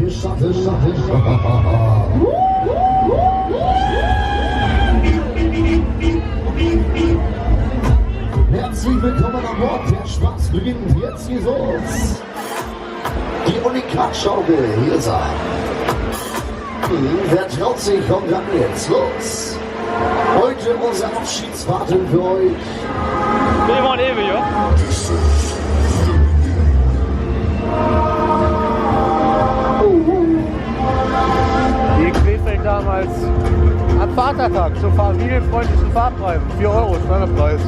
gestattet. Herzlich willkommen an Bord. Der Spaß beginnt jetzt hier so. Die Unikat-Schaukel hier sein. Wer traut sich, kommt dann jetzt los. Heute unsere Abschiedsfahrten für euch. Wir waren ewig, ja? Die Krefeld damals am Vatertag zum familienfreundlichen Fahrpreis. 4 € Standardpreis.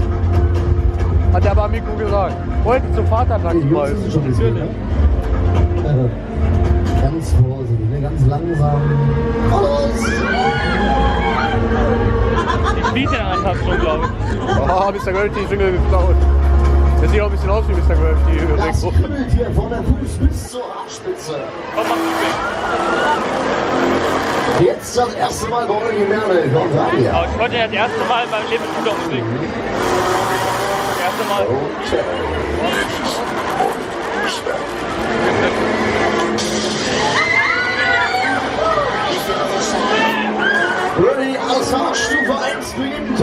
Hat der aber Mikro gesagt. Heute zum Vatertagspreis. Ganz vorsichtig, ne? Ganz langsam. Los! Ich biete den Antrag schon, glaube ich. Oh, Mr. Gravity ist Jingle geklaut. Der sieht auch ein bisschen aus wie Mr. Gravity. Das kribbelt hier von der Fuß bis zur Haarspitze. Komm mal zu mir. Jetzt das erste Mal bei euch in Werne. Kommt rein hier. Aber ich wollte ja das erste Mal in meinem Leben Scootermusik. Das erste Mal. Okay. Ready, alles klar, Stufe 1 beginnt.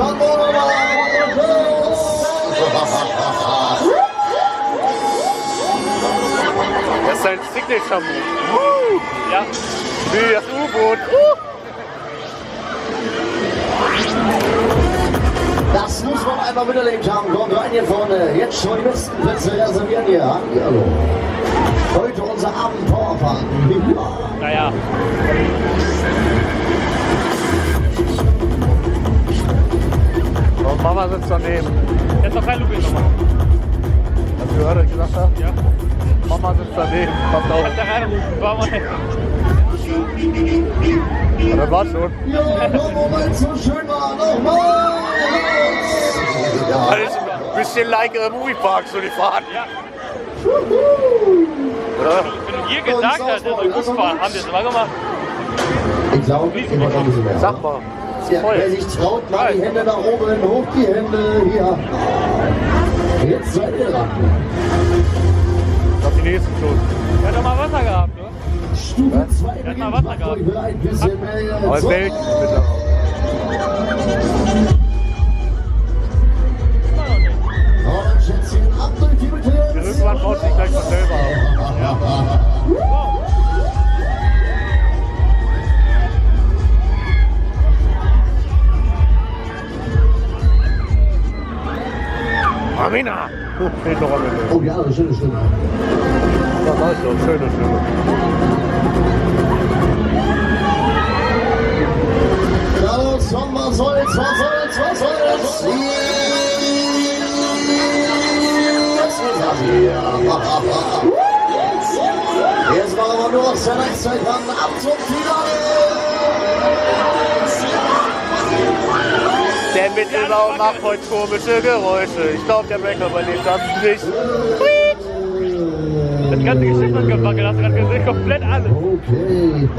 Das ist ein Signature-Move. Ja. Wie das U-Boot. Das muss man einmal miterlebt haben. Kommt rein hier vorne. Jetzt schon die besten Plätze reservieren hier. Hallo. Heute unser Abend-Powerfahrt. Naja. Und Mama sitzt daneben. Jetzt noch kein Looping nochmal. Hast du gehört, was ich gesagt habe? Ja. Mama sitzt daneben. Kommt auf. Kannst da reinrufen, war mal. Ja, das war's schon. Ja, noch mal so schön war. Nochmal. Das ist ein bisschen like Moviepark, so die Fahrt. Ja. Oder? Wenn du hier gesagt hast, dass wir Bus fahren, haben wir das mal gemacht. Ich glaube, ich mache ein bisschen mehr. Sag mal. Ja, wer sich traut, mal die Hände nach oben, hoch die Hände, hier. Jetzt seid ihr dran. Ich glaub, die nächsten schon. Der hat doch mal Wasser gehabt, ne? Stufe 2 hat mal beginnt, Wasser macht gehabt. euch bereit, ein bisschen mehr. Aber selten, bitte. Oh, dann Schätzchen, ab durch die Mitte. Irgendwann baut sich gleich mal selber ab. Amina! Fehlt noch Amina. Oh ja, eine schöne Stimme. Das war schon schöne Stimme. Ja, los, komm, was soll's, was soll's, was soll's? Das ist das hier. Jetzt machen wir nur aus der Nightstyle ab zum Finale. Der Mittelbau macht heute komische Geräusche. Ich glaube, der Bäcker überlebt das nicht. Das ganze Geschichte hat gewackelt, hast du gerade gesehen, komplett alles. Okay.